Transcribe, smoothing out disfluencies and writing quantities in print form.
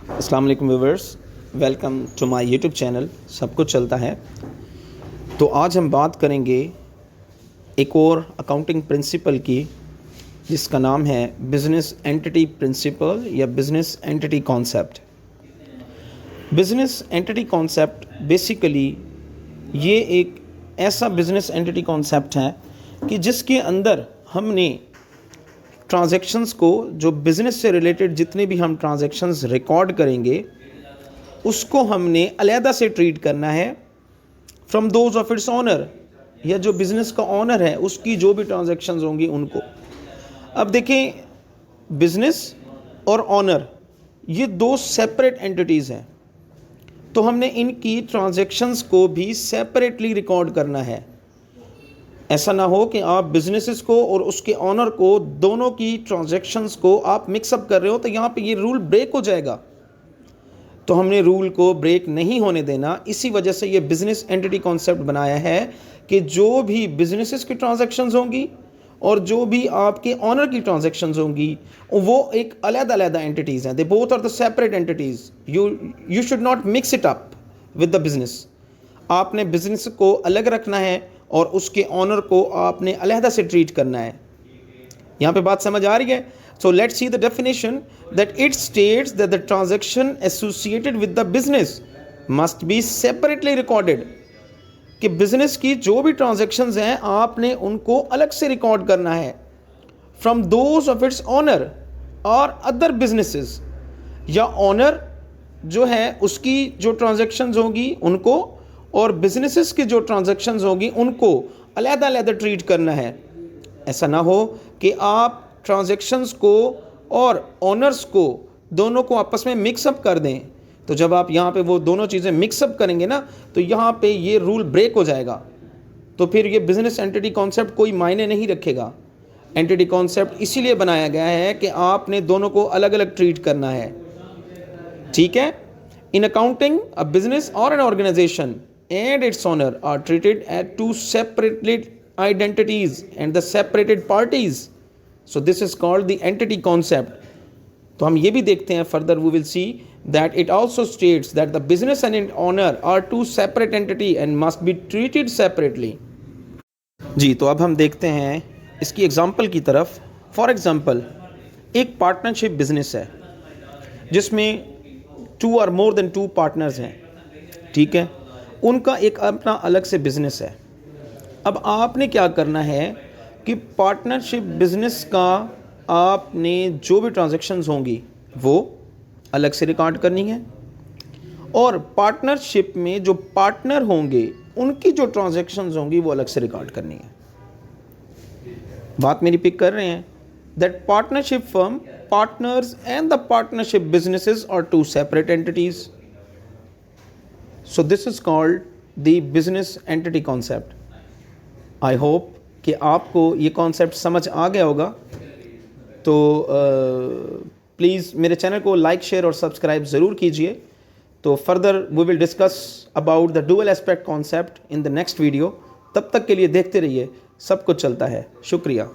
अस्सलाम वालेकुम viewers, welcome to my YouTube channel. सब कुछ चलता है। तो आज हम बात करेंगे एक और अकाउंटिंग प्रिंसिपल की, जिसका नाम है बिज़नेस एंटिटी प्रिंसिपल या business entity concept. Business entity concept basically ये एक ऐसा बिज़नेस एंटिटी कॉन्सेप्ट है कि जिसके अंदर हमने ट्रांजैक्शंस को, जो बिज़नेस से रिलेटेड जितने भी हम ट्रांजैक्शंस रिकॉर्ड करेंगे, उसको हमने अलहदा से ट्रीट करना है from those of its owner, या जो बिज़नेस का ऑनर है उसकी जो भी ट्रांजैक्शंस होंगी उनको। अब देखें, बिज़नेस और ऑनर ये दो सेपरेट एंटिटीज़ हैं, तो हमने इनकी ट्रांजैक्शंस को भी सेपरेटली रिकॉर्ड करना है। ऐसा ना हो कि आप बिजनेसेस को और उसके ऑनर को, दोनों की ट्रांजैक्शंस को आप मिक्सअप कर रहे हो, तो यहाँ पे ये रूल ब्रेक हो जाएगा। तो हमने रूल को ब्रेक नहीं होने देना, इसी वजह से ये बिजनेस एंटिटी कॉन्सेप्ट बनाया है कि जो भी बिजनेसेस की ट्रांजैक्शंस होंगी और जो भी आपके ऑनर की ट्रांजैक्शंस होंगी, वो एक अलग-अलग एंटिटीज़ हैं। They both are the separate entities. You should not mix it up with the business. आपने बिजनेस को अलग रखना है और उसके ऑनर को आपने अलहदा से ट्रीट करना है। यहाँ पे बात समझ आ रही है? So let's see the definition that it states that the transaction associated with the business must be separately recorded. कि बिजनेस की जो भी ट्रांजैक्शंस हैं आपने उनको अलग से रिकॉर्ड करना है from those of its owner और अदर बिजनेसेस, या ऑनर जो है उसकी जो ट्रांजैक्शंस होगी उनको, और बिजनेसेस की जो ट्रांजैक्शंस होगी उनको अलग-अलग ट्रीट करना है। ऐसा ना हो कि आप ट्रांजैक्शंस को और ऑनर्स को दोनों को आपस में मिक्सअप कर दें। तो जब आप यहाँ पे वो दोनों चीज़ें मिक्सअप करेंगे ना, तो यहाँ पे ये रूल ब्रेक हो जाएगा। तो फिर ये बिजनेस एंटिटी कॉन्सेप्ट कोई मायने नहीं रखेगा। एंटिटी कॉन्सेप्ट इसीलिए बनाया गया है कि आपने दोनों को अलग अलग ट्रीट करना है। ठीक है? इन अकाउंटिंग, अ बिजनेस और an organization and its owner are treated as two separate identities and the separated parties. So this is called the entity concept. तो हम ये भी देखते हैं, further we will see that it also states that the business and its owner are two separate entity and must be treated separately. जी, तो अब हम देखते हैं इसकी एग्जांपल की तरफ। फॉर एग्जांपल, एक पार्टनरशिप बिजनेस है जिसमें 2 or more than 2 पार्टनर्स हैं। ठीक है? उनका एक अपना अलग से बिजनेस है। अब आपने क्या करना है कि पार्टनरशिप बिजनेस का आपने जो भी ट्रांजैक्शंस होंगी वो अलग से रिकॉर्ड करनी है, और पार्टनरशिप में जो पार्टनर होंगे उनकी जो ट्रांजैक्शंस होंगी वो अलग से रिकॉर्ड करनी है। बात मेरी पिक कर रहे हैं? That partnership firm, partners and the partnership businesses are 2 separate entities. So this is called the business entity concept. I hope कि आपको ये कॉन्सेप्ट समझ आ गया होगा। तो प्लीज़ मेरे चैनल को लाइक, शेयर और सब्सक्राइब ज़रूर कीजिए। तो further we will discuss about the dual aspect concept in the next video. तब तक के लिए देखते रहिए, सब कुछ चलता है। शुक्रिया।